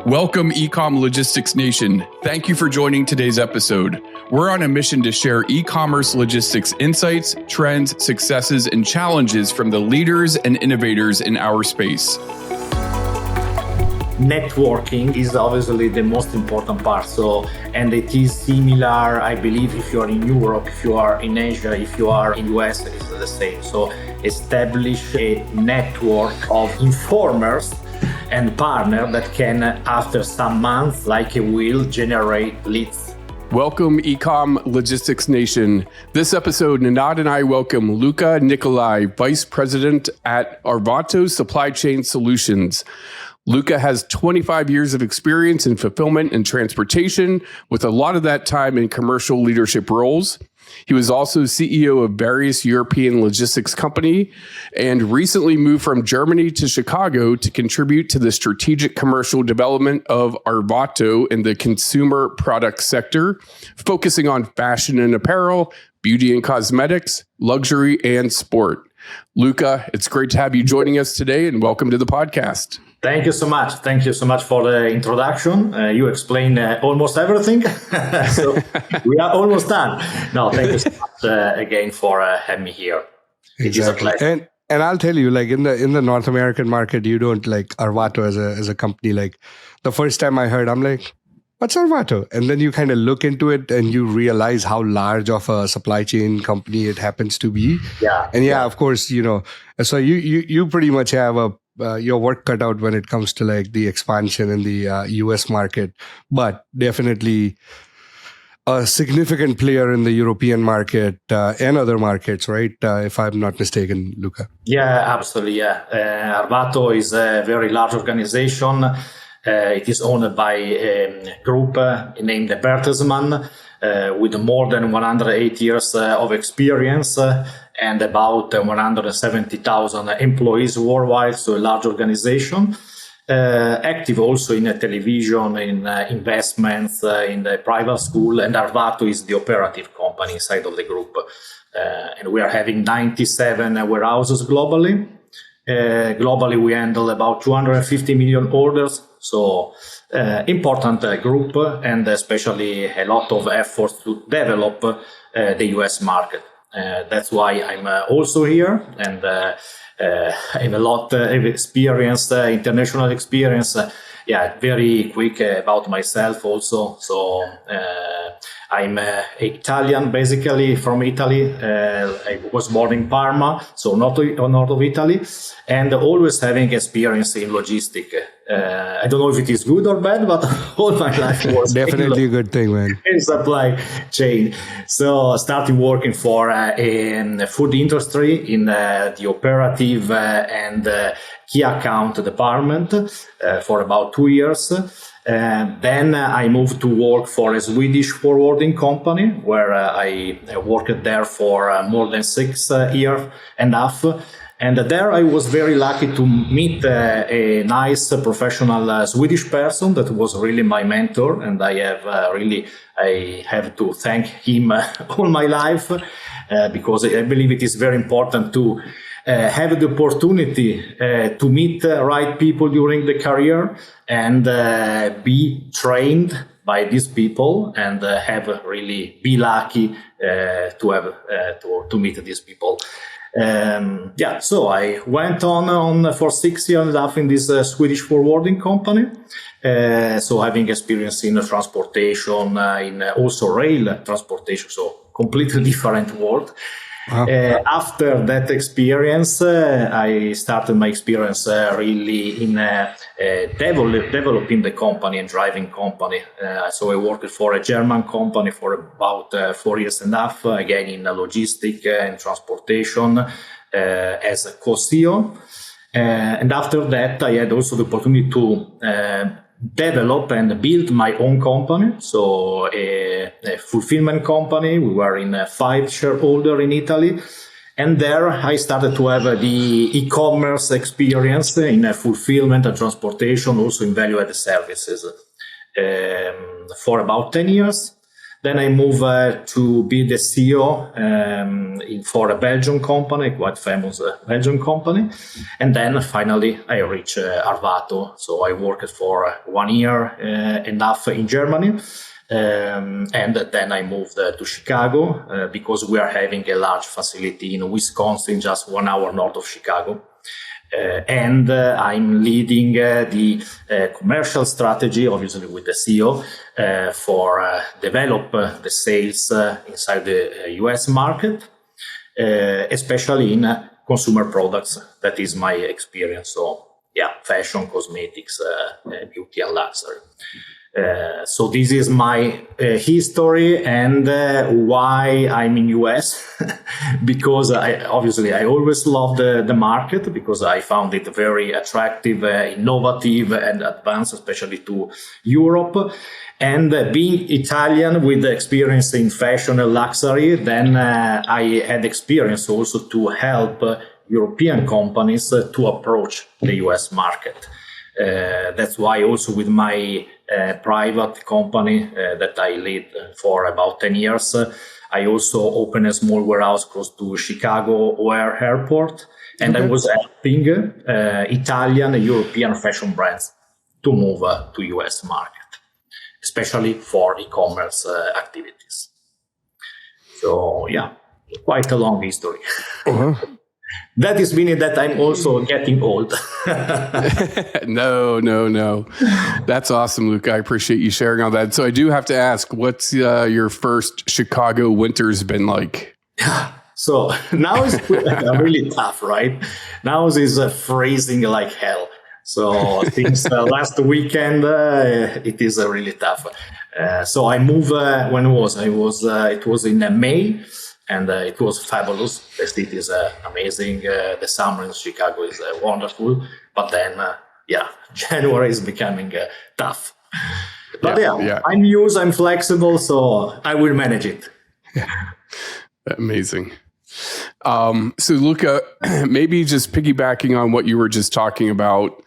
Welcome, eCom Logistics Nation. Thank you for joining today's episode. We're on a mission to share e-commerce logistics insights, trends, successes, and challenges from the leaders and innovators in our space. Networking is obviously the most important part. And it is similar, I believe, if you are in Europe, if you are in Asia, if you are in US, it is the same. So establish a network of informers and partner that can, after some months, like a wheel, generate leads. Welcome, eCom Logistics Nation. This episode, Ninad and I welcome Luca Niccolai, Vice President at Arvato Supply Chain Solutions. Luca has 25 years of experience in fulfillment and transportation, with a lot of that time in commercial leadership roles. He was also CEO of various European logistics company and recently moved from Germany to Chicago to contribute to the strategic commercial development of Arvato in the consumer product sector, focusing on fashion and apparel, beauty and cosmetics, luxury, and sport. Luca, it's great to have you joining us today, and welcome to the podcast. Thank you so much. Thank you so much for the introduction. You explained almost everything. So we are almost done. No, thank you so much again for having me here. It is a pleasure. And I'll tell you, like in the North American market, you don't like Arvato as a company. Like the first time I heard, I'm like, what's Arvato? And then you kind of look into it and you realize how large of a supply chain company it happens to be. Yeah. And of course, so you pretty much have your work cut out when it comes to like the expansion in the US market, but definitely a significant player in the European market and other markets, right? If I'm not mistaken, Luca. Yeah, absolutely. Yeah. Arvato is a very large organization. It is owned by a group named Bertelsmann with more than 108 years of experience and about 170,000 employees worldwide, so a large organization. Active also in television, in investments, in the private school, and Arvato is the operative company inside of the group. And we are having 97 warehouses globally. Globally, we handle about 250 million orders. So important group, and especially a lot of efforts to develop the US market. That's why I'm also here, and I have a lot of experience, international experience. Very quick about myself also. So I'm Italian, basically from Italy. I was born in Parma, so north of Italy, and always having experience in logistics. I don't know if it is good or bad, but all my life was definitely a good thing, man. In supply chain. So started working for in the food industry in the operative and key account department for about 2 years. Then I moved to work for a Swedish forwarding company where I worked there for more than 6 years and a half. And there I was very lucky to meet a nice professional Swedish person that was really my mentor. And I have to thank him all my life because I believe it is very important to have the opportunity to meet the right people during the career and be trained by these people and be lucky to meet these people. So I went on for 6 years and a half in this Swedish forwarding company. So having experience in transportation, in also rail transportation, so completely different world. Wow. After that experience, I started my experience really in developing the company and driving company. So I worked for a German company for about 4 years and a half, again in logistics and transportation as a co-CEO. And after that, I had also the opportunity to develop and build my own company. So a fulfillment company. We were in 5 shareholders in Italy. And there I started to have the e-commerce experience in fulfillment and transportation, also in value-added services for about 10 years. Then I moved to be the CEO for a Belgian company, quite famous Belgian company. And then finally I reached Arvato. So I worked for 1 year and a half in Germany. And then I moved to Chicago because we are having a large facility in Wisconsin, just 1 hour north of Chicago. And I'm leading the commercial strategy, obviously with the CEO, for develop the sales inside the US market, especially in consumer products. That is my experience. So yeah, fashion, cosmetics, beauty and luxury. So this is my history and why I'm in US, because I always loved the market because I found it very attractive, innovative and advanced, especially to Europe. And being Italian with experience in fashion and luxury, then I had experience also to help European companies to approach the US market. That's why also with my private company that I lead for about 10 years, I also opened a small warehouse close to Chicago O'Hare Airport. And I was helping Italian and European fashion brands to move to US market, especially for e-commerce activities. So yeah, quite a long history. That is meaning that I'm also getting old. No. That's awesome, Luca. I appreciate you sharing all that. So I do have to ask, what's your first Chicago winters been like? So now it's really tough, right? Now it's freezing like hell. So since last weekend, it is really tough. So I moved, when was? It was in May. And it was fabulous. The city is amazing. The summer in Chicago is wonderful. But then, January is becoming tough. But I'm used, I'm flexible, so I will manage it. Yeah. Amazing. So Luca, maybe just piggybacking on what you were just talking about,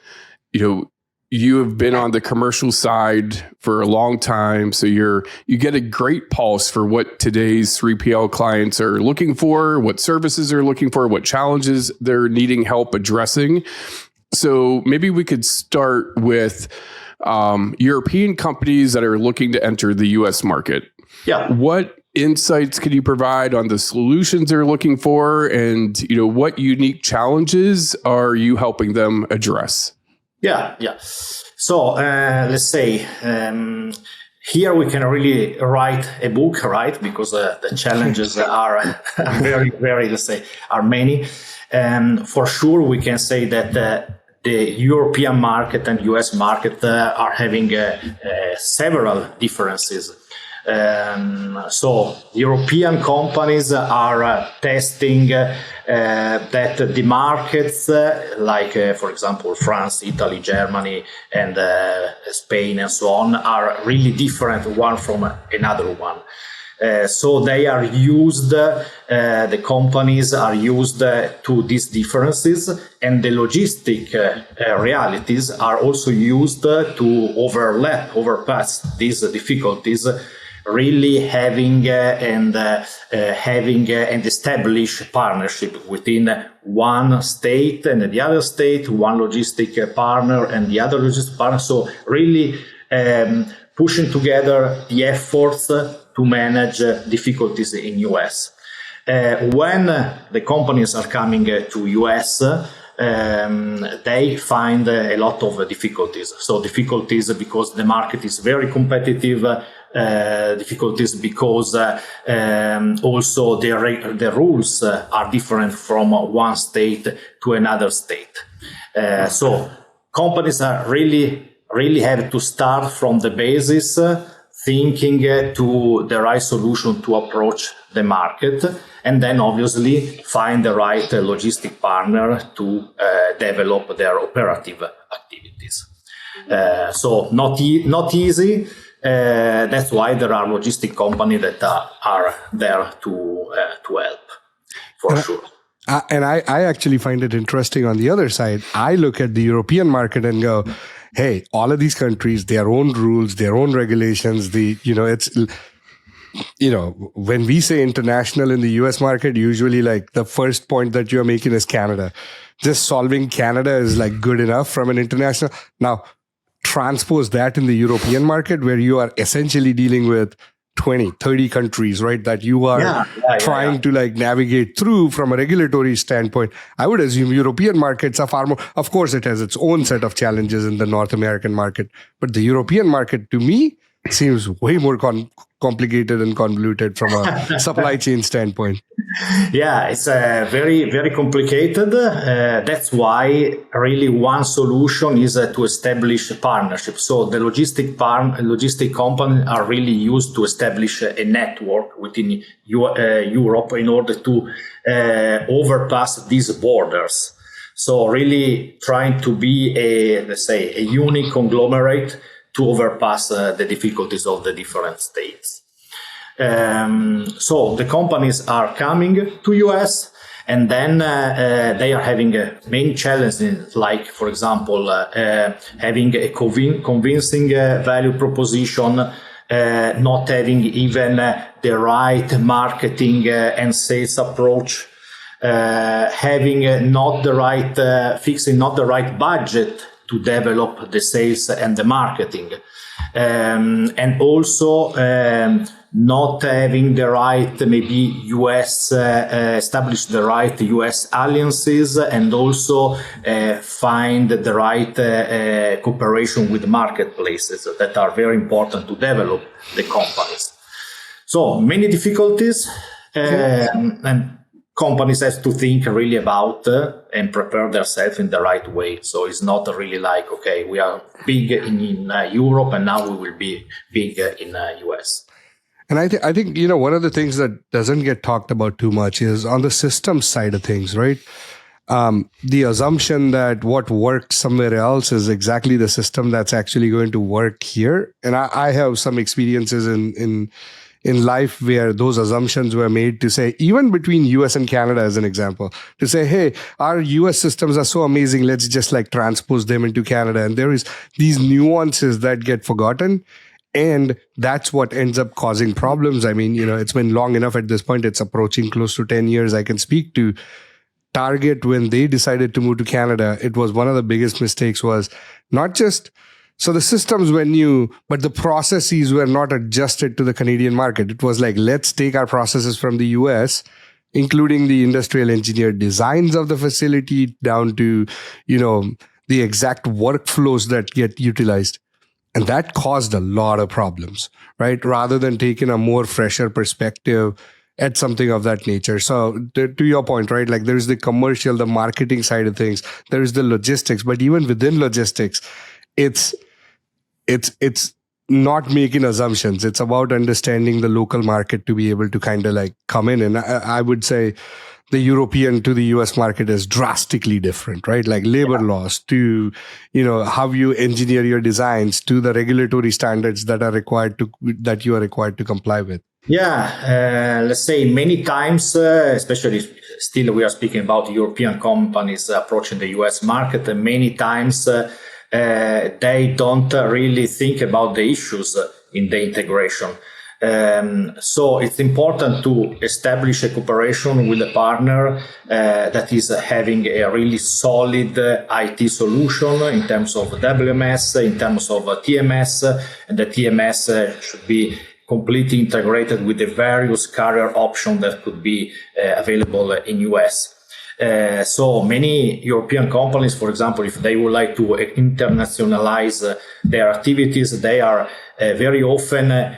you have been on the commercial side for a long time, so you get a great pulse for what today's 3PL clients are looking for, what services they're looking for, what challenges they're needing help addressing. So maybe we could start with European companies that are looking to enter the US market. Yeah. What insights could you provide on the solutions they're looking for, and what unique challenges are you helping them address? Yeah. So let's say here we can really write a book, right? Because the challenges are very, very, let's say, are many. For sure, we can say that the European market and US market are having several differences. So European companies are testing that the markets like, for example, France, Italy, Germany, and Spain, and so on, are really different one from another one. So they are used, the companies are used to these differences, and the logistic realities are also used to overpass these difficulties, really having and establish partnership within one state and the other state, one logistic partner and the other logistic partner. So really pushing together the efforts to manage difficulties in US. When the companies are coming to US, they find a lot of difficulties. So difficulties because the market is very competitive, difficulties because also the rules are different from one state to another state. So companies are really have to start from the basis, thinking to the right solution to approach the market, and then obviously find the right logistic partner to develop their operative activities. So not easy. That's why there are logistic companies that are there to help, for sure. And I actually find it interesting on the other side. I look at the European market and go, hey, all of these countries, their own rules, their own regulations, when we say international in the US market, usually like the first point that you're making is Canada. Just solving Canada is like good enough from an international. Now, transpose that in the European market where you are essentially dealing with 20, 30 countries, right? That you are trying to like navigate through from a regulatory standpoint. I would assume European markets are far more, of course, it has its own set of challenges in the North American market, but the European market to me seems way more complicated and convoluted from a supply chain standpoint. Yeah, it's very, very complicated. That's why really one solution is to establish a partnership. So the logistic companies are really used to establish a network within Europe in order to overpass these borders. So really trying to be a unique conglomerate to overpass the difficulties of the different states. So the companies are coming to US, and then they are having many challenges, like, for example, having a convincing value proposition, not having even the right marketing and sales approach, having not the right, fixing not the right budget to develop the sales and the marketing, and also not having the right, maybe establish the right US alliances, and also find the right cooperation with marketplaces that are very important to develop the companies. So many difficulties, and companies have to think really about and prepare themselves in the right way. So it's not really like, okay, we are big in Europe and now we will be big in US. And I think one of the things that doesn't get talked about too much is on the systems side of things, right? The assumption that what worked somewhere else is exactly the system that's actually going to work here. And I have some experiences in life where those assumptions were made to say, even between US and Canada as an example, to say, hey, our US systems are so amazing, let's just like transpose them into Canada. And there is these nuances that get forgotten. And that's what ends up causing problems. I mean, it's been long enough at this point. It's approaching close to 10 years. I can speak to Target when they decided to move to Canada. It was one of the biggest mistakes was not just, so the systems were new, but the processes were not adjusted to the Canadian market. It was like, let's take our processes from the US, including the industrial engineered designs of the facility down to, the exact workflows that get utilized. And that caused a lot of problems, right? Rather than taking a more fresher perspective at something of that nature. So to your point, right? Like there's the commercial, the marketing side of things. There's the logistics, but even within logistics, it's not making assumptions. It's about understanding the local market to be able to kind of like come in. And I would say the European to the US market is drastically different, right? Like labor laws to, how you engineer your designs to the regulatory standards that you are required to comply with. Yeah, let's say many times, especially still we are speaking about European companies approaching the US market, and many times they don't really think about the issues in the integration. So it's important to establish a cooperation with a partner that is having a really solid IT solution in terms of WMS, in terms of TMS, and the TMS should be completely integrated with the various carrier options that could be available in US. So many European companies, for example, if they would like to internationalize their activities, they are very often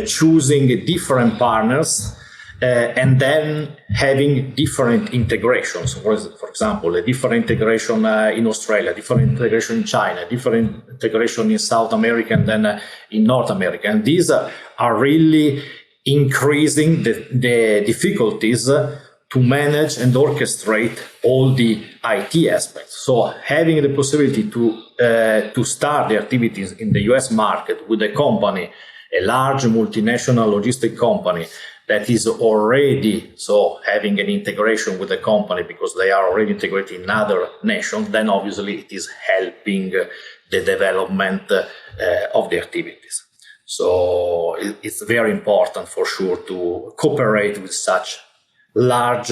choosing different partners and then having different integrations. For example, a different integration in Australia, different integration in China, different integration in South America and then in North America. And these are really increasing the difficulties to manage and orchestrate all the IT aspects. So having the possibility to start the activities in the US market with a company, a large multinational logistic company that is already having an integration with the company because they are already integrated in other nations, then obviously it is helping the development of the activities. So it's very important for sure to cooperate with such large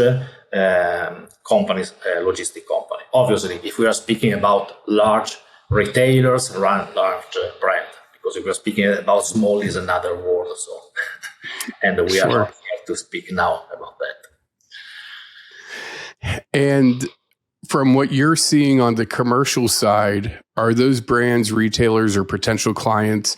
companies, logistic company. Obviously, if we are speaking about large retailers, large brand, because if we are speaking about small is another word. So, and we are not here to speak now about that. And from what you're seeing on the commercial side, are those brands, retailers, or potential clients,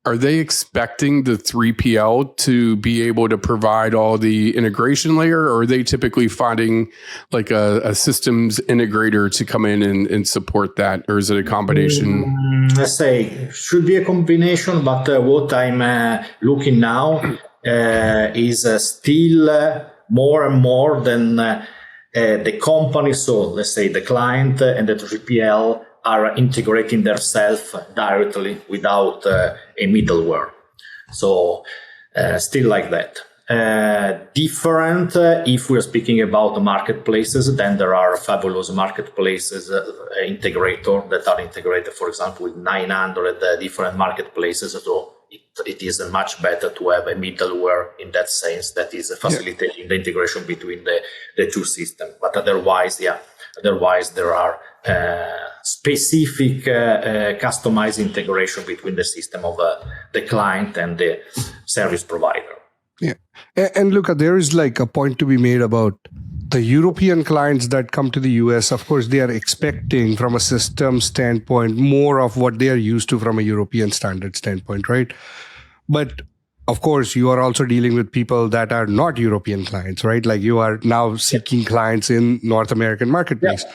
are they expecting the 3PL to be able to provide all the integration layer, or are they typically finding like a systems integrator to come in and support that, or is it a combination? Let's say should be a combination, but what I'm looking now is still more and more than the company. So let's say the client and the 3PL are integrating themselves directly without a middleware. So still like that. Different if we're speaking about marketplaces, then there are fabulous marketplaces integrator that are integrated, for example, with 900 different marketplaces. So it is much better to have a middleware in that sense that is facilitating the integration between the two systems. But otherwise there are specific customized integration between the system of the client and the service provider. Yeah. And Luca, there is like a point to be made about the European clients that come to the US. Of course, they are expecting from a system standpoint more of what they are used to from a European standard standpoint, right? But of course, you are also dealing with people that are not European clients, right? Like you are now seeking clients in North American marketplace. Yeah.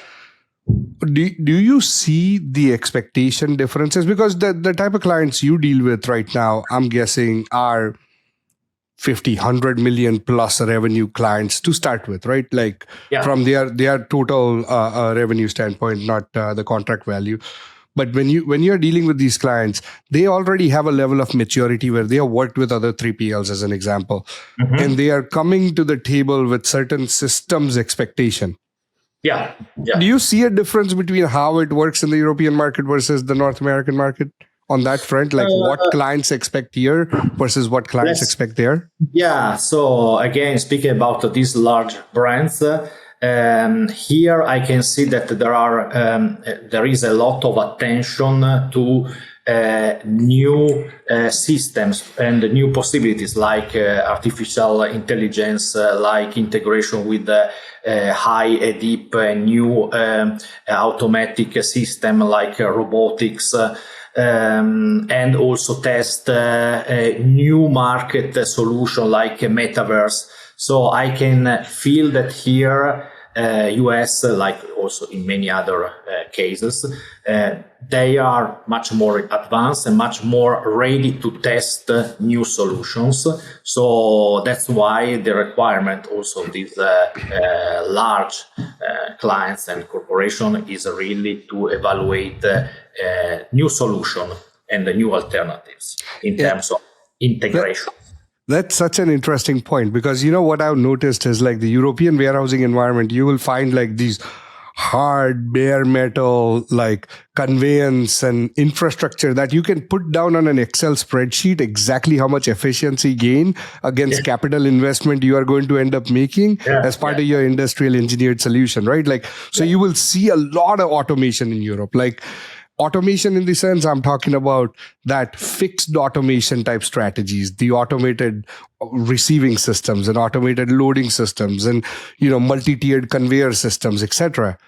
Do you see the expectation differences? Because the type of clients you deal with right now, I'm guessing, are 50, 100 million plus revenue clients to start with, right? Like from their total revenue standpoint, not the contract value. But when you're dealing with these clients, they already have a level of maturity where they have worked with other 3PLs as an example. Mm-hmm. And they are coming to the table with certain systems expectation. Yeah. Do you see a difference between how it works in the European market versus the North American market on that front? Like what clients expect here versus what clients expect there? Yeah. So again, speaking about these large brands, here I can see that there is a lot of attention to new systems and new possibilities like artificial intelligence, like integration with high deep new automatic system like robotics, and also test a new market solution like metaverse. So I can feel that here, US, like also in many other cases, they are much more advanced and much more ready to test new solutions. So that's why the requirement also of these large clients and corporations is really to evaluate new solution and the new alternatives in terms of integration. That's such an interesting point because what I've noticed is like the European warehousing environment, you will find like these hard bare metal like conveyance and infrastructure that you can put down on an Excel spreadsheet exactly how much efficiency gain against capital investment you are going to end up making as part of your industrial engineered solution, right? Like, so you will see a lot of automation in Europe. Like automation in the sense I'm talking about that fixed automation type strategies, the automated receiving systems and automated loading systems and, multi-tiered conveyor systems, etc.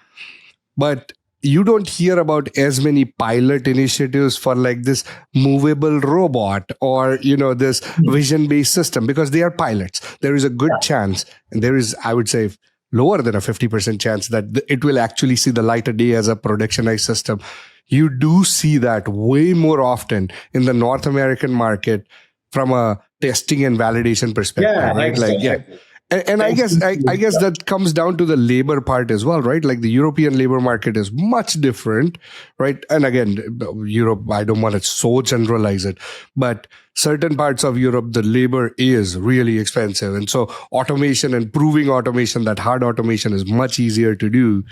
But you don't hear about as many pilot initiatives for like this movable robot or, this vision-based system because they are pilots. There is a good chance, and there is, I would say, lower than a 50% chance that it will actually see the light of day as a productionized system. You do see that way more often in the North American market from a testing and validation perspective, right? Exactly. And I guess that comes down to the labor part as well, right? Like the European labor market is much different, right? And again, Europe, I don't want to so generalize it, but certain parts of Europe, the labor is really expensive. And so automation and proving automation, that hard automation is much easier to do,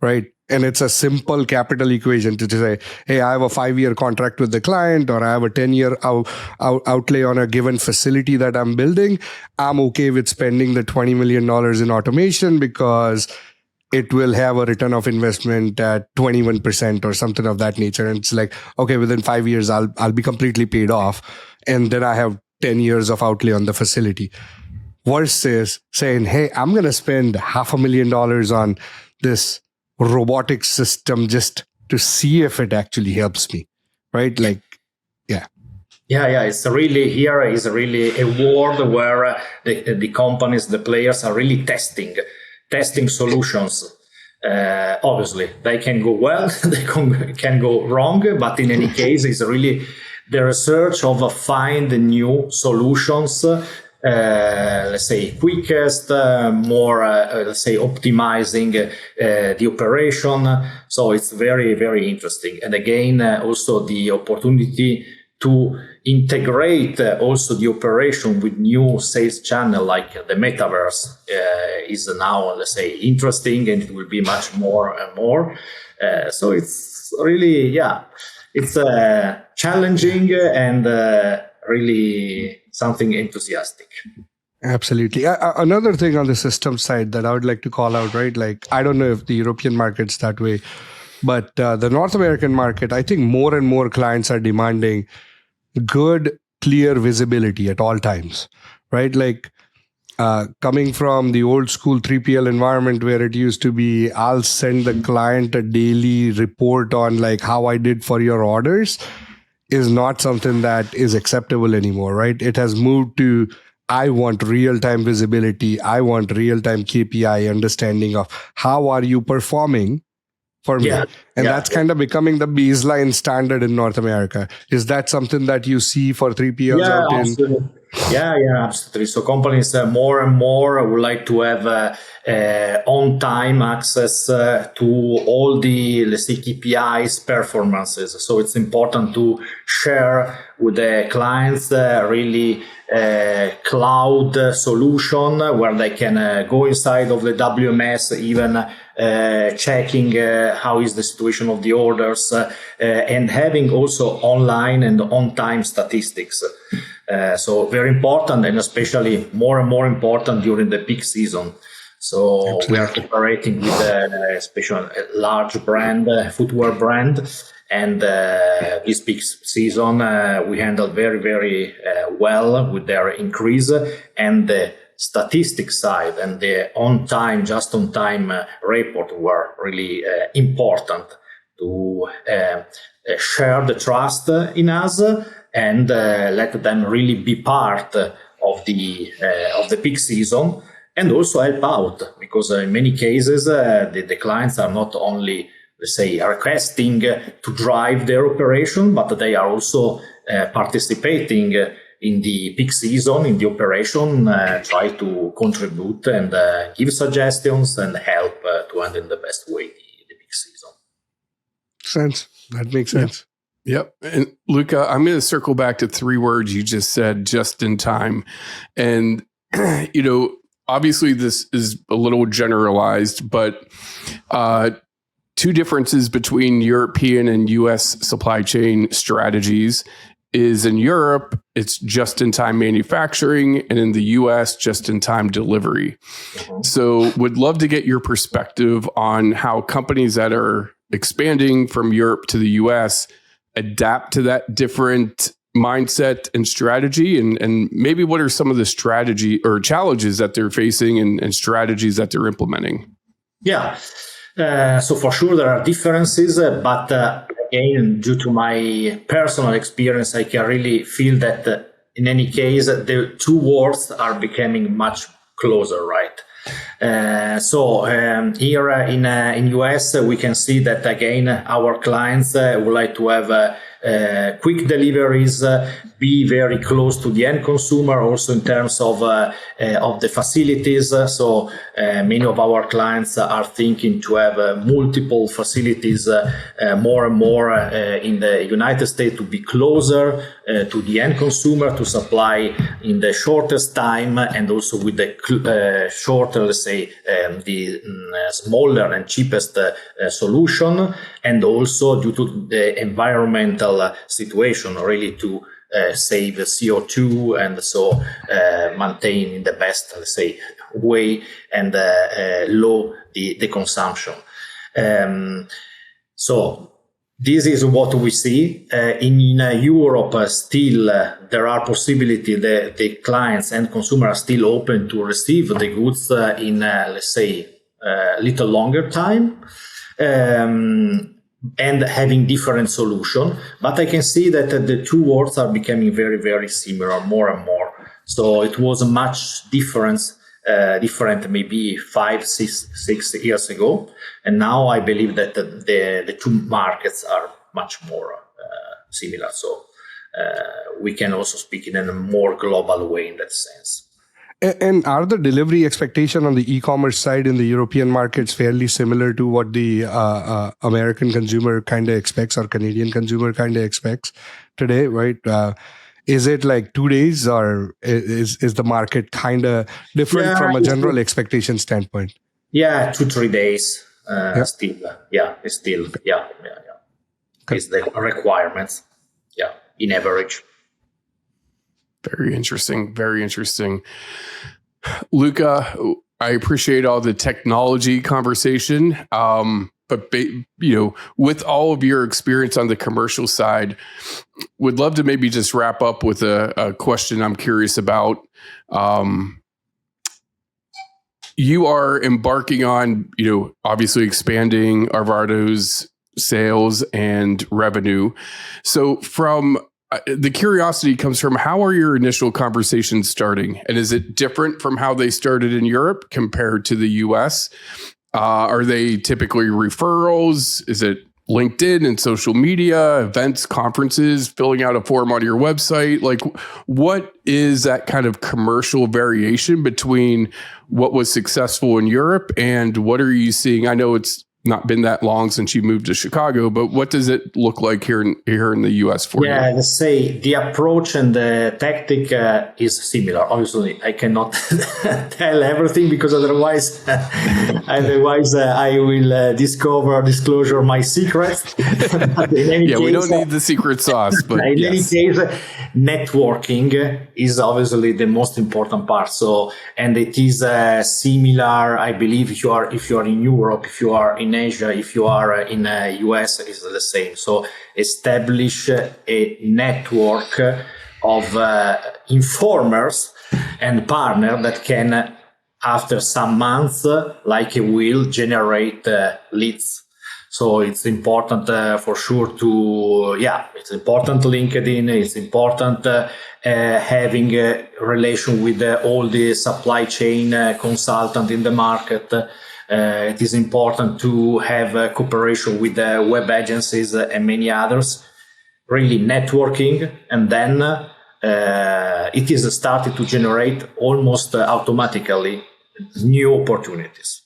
right? And it's a simple capital equation to say, hey, I have a 5-year contract with the client, or I have a 10-year outlay on a given facility that I'm building. I'm okay with spending the $20 million in automation because it will have a return of investment at 21% or something of that nature. And it's like, okay, within 5 years, I'll be completely paid off. And then I have 10 years of outlay on the facility. Versus saying, hey, I'm going to spend $500,000 on this robotic system just to see if it actually helps me, right? Like, yeah. It's really a world where the companies, the players are really testing solutions. Obviously, they can go well, they can go wrong, but in any case, it's really the research of find new solutions. Let's say quickest, more, let's say optimizing the operation. So it's very, very interesting. And again, also the opportunity to integrate also the operation with new sales channel like the metaverse is now, let's say, interesting, and it will be much more and more. So it's really, it's challenging and really something enthusiastic. Absolutely. Another thing on the system side that I would like to call out, right? Like, I don't know if the European market's that way, but the North American market, I think more and more clients are demanding good, clear visibility at all times, right? Like, coming from the old school 3PL environment where it used to be, I'll send the client a daily report on like how I did for your orders, is not something that is acceptable anymore, right? It has moved to, I want real-time visibility. I want real-time KPI understanding of how are you performing for me. That's kind of becoming the baseline standard in North America. Is that something that you see for 3PLs out in? Absolutely. Absolutely. So companies more and more would like to have on-time access to all the, let's say, KPIs performances. So it's important to share with the clients really cloud solution where they can go inside of the WMS, even checking how is the situation of the orders, and having also online and on-time statistics. So very important, and especially more and more important during the peak season. So we are cooperating with a special large brand, footwear brand, and this peak season we handled very, very well with their increase, and the statistics side and the just on time report were really important to share the trust in us and let them really be part of the peak season, and also help out, because in many cases the clients are not only, let's say, requesting to drive their operation, but they are also participating in the peak season, in the operation, try to contribute and give suggestions and help to end in the best way the peak season. That makes sense. Yep. And Luca, I'm going to circle back to 3 words you just said, just in time. And, obviously this is a little generalized, but 2 differences between European and US supply chain strategies is in Europe, it's just-in-time manufacturing, and in the US, just-in-time delivery. So would love to get your perspective on how companies that are expanding from Europe to the US adapt to that different mindset and strategy, and maybe what are some of the strategy or challenges that they're facing and strategies that they're implementing? So for sure there are differences, but again, due to my personal experience, I can really feel that in any case, the 2 worlds are becoming much closer, right? So here in US, we can see that again, our clients would like to have quick deliveries, be very close to the end consumer, also in terms of the facilities. So many of our clients are thinking to have multiple facilities more and more in the United States to be closer to the end consumer, to supply in the shortest time, and also with the shorter, let's say, the smaller and cheapest solution, and also due to the environmental situation, really to save CO2 and so maintain in the best, let's say, way and low the consumption. So this is what we see. In Europe, still there are possibility that the clients and consumers are still open to receive the goods in, let's say, a little longer time. And having different solution, but I can see that the two worlds are becoming very, very similar more and more. So it was a much different maybe 5-6 years ago, and now I believe that the two markets are much more similar. So we can also speak in a more global way in that sense. And are the delivery expectation on the e-commerce side in the European markets fairly similar to what the American consumer kind of expects or Canadian consumer kind of expects today, right? Is it like 2 days, or is the market kind of different from a general expectation standpoint? Yeah, 2-3 days still. It's still. Okay. It's the requirements. Yeah, in average. Very interesting. Very interesting. Luca, I appreciate all the technology conversation. But with all of your experience on the commercial side, would love to maybe just wrap up with a question I'm curious about. You are embarking on, obviously expanding Arvato's sales and revenue. So from the curiosity comes from, how are your initial conversations starting? And is it different from how they started in Europe compared to the US? Are they typically referrals? Is it LinkedIn and social media, events, conferences, filling out a form on your website? Like, what is that kind of commercial variation between what was successful in Europe and what are you seeing? I know it's not been that long since you moved to Chicago, but what does it look like here in the US for you? Yeah, let's say the approach and the tactic is similar. Obviously, I cannot tell everything because otherwise I will disclosure my secrets. We don't need the secret sauce. But in any case, networking is obviously the most important part. So, and it is similar. I believe if you are in Europe, if you are in Asia, if you are in the US, it's the same. So establish a network of informers and partners that can, after some months, like a wheel, generate leads. So it's important for sure it's important LinkedIn, it's important having a relation with all the supply chain consultant in the market. It is important to have cooperation with web agencies and many others, really networking, and then it is started to generate almost automatically new opportunities.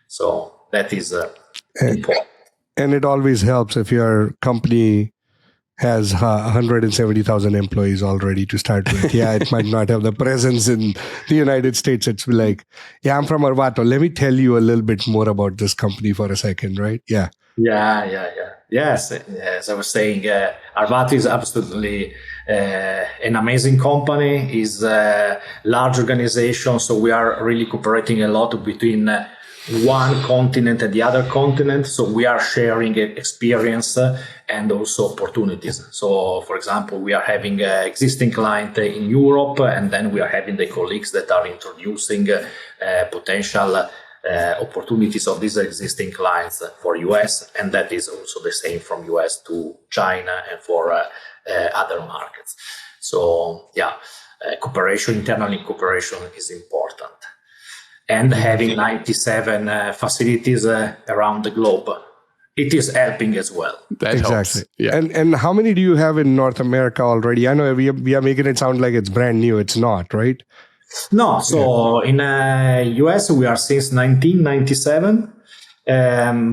So that is important. And it always helps if your company has 170,000 employees already to start with. Yeah, it might not have the presence in the United States. It's like, I'm from Arvato. Let me tell you a little bit more about this company for a second, right? Yeah. Yes, as I was saying, Arvato is absolutely an amazing company. Is a large organization, so we are really cooperating a lot between one continent and the other continent. So we are sharing experience and also opportunities. So, for example, we are having existing client in Europe, and then we are having the colleagues that are introducing potential opportunities of these existing clients for US, and that is also the same from US to China and for other markets. So, internal cooperation is important. And having 97 facilities around the globe it is helping as well. That Exactly. helps. Yeah. And how many do you have in North America already? I know we are making it sound like it's brand new. It's not, right? No, so in US we are since 1997,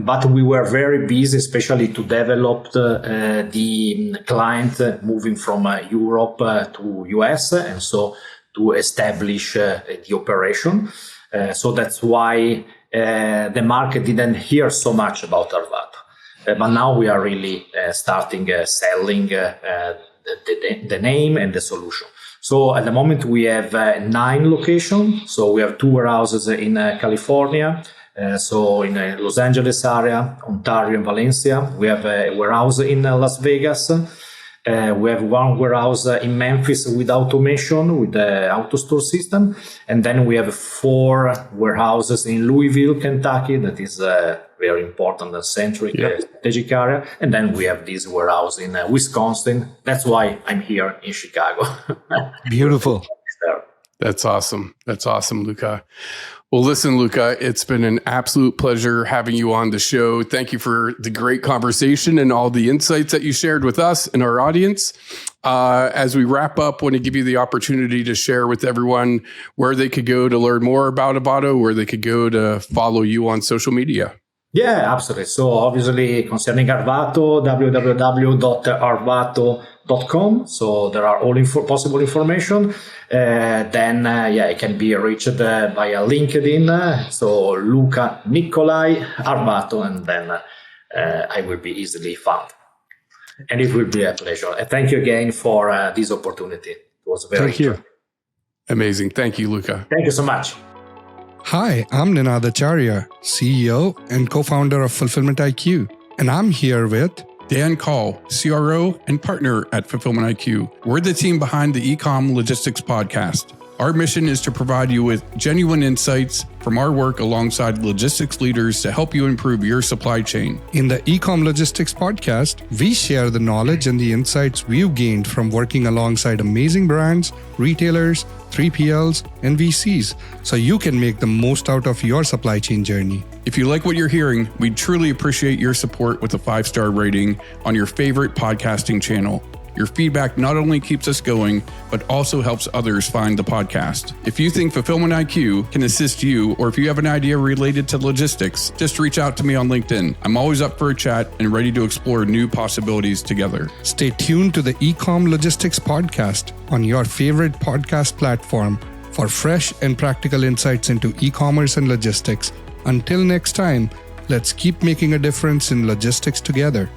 but we were very busy, especially to develop the client moving from Europe to US, and so to establish the operation. So that's why the market didn't hear so much about Arvato. But now we are really starting selling the name and the solution. So at the moment we have 9 locations. So we have 2 warehouses in California, so in Los Angeles area, Ontario and Valencia. We have a warehouse in Las Vegas. We have 1 warehouse in Memphis with automation, with the AutoStore system. And then we have 4 warehouses in Louisville, Kentucky. That is very important and centric strategic area. And then we have this warehouse in Wisconsin. That's why I'm here in Chicago. Beautiful. That's awesome. That's awesome, Luca. Well, listen, Luca, it's been an absolute pleasure having you on the show. Thank you for the great conversation and all the insights that you shared with us and our audience. As we wrap up, I want to give you the opportunity to share with everyone where they could go to learn more about Arvato, where they could go to follow you on social media. Yeah, absolutely. So obviously concerning Arvato, www.arvato.com. So there are all possible information. Then it can be reached via LinkedIn. So Luca Niccolai, Arvato, and then I will be easily found. And it will be a pleasure. Thank you again for this opportunity. It was very Thank you. Amazing. Thank you, Luca. Thank you so much. Hi, I'm Ninad Acharya, CEO and co-founder of Fulfillment IQ, and I'm here with Dan Call, CRO and partner at Fulfillment IQ. We're the team behind the eCom Logistics podcast. Our mission is to provide you with genuine insights from our work alongside logistics leaders to help you improve your supply chain. In the eCom Logistics podcast, we share the knowledge and the insights we've gained from working alongside amazing brands, retailers, 3PLs, and VCs, so you can make the most out of your supply chain journey. If you like what you're hearing, we'd truly appreciate your support with a 5-star rating on your favorite podcasting channel. Your feedback not only keeps us going, but also helps others find the podcast. If you think Fulfillment IQ can assist you, or if you have an idea related to logistics, just reach out to me on LinkedIn. I'm always up for a chat and ready to explore new possibilities together. Stay tuned to the eCom Logistics podcast on your favorite podcast platform for fresh and practical insights into e-commerce and logistics. Until next time, let's keep making a difference in logistics together.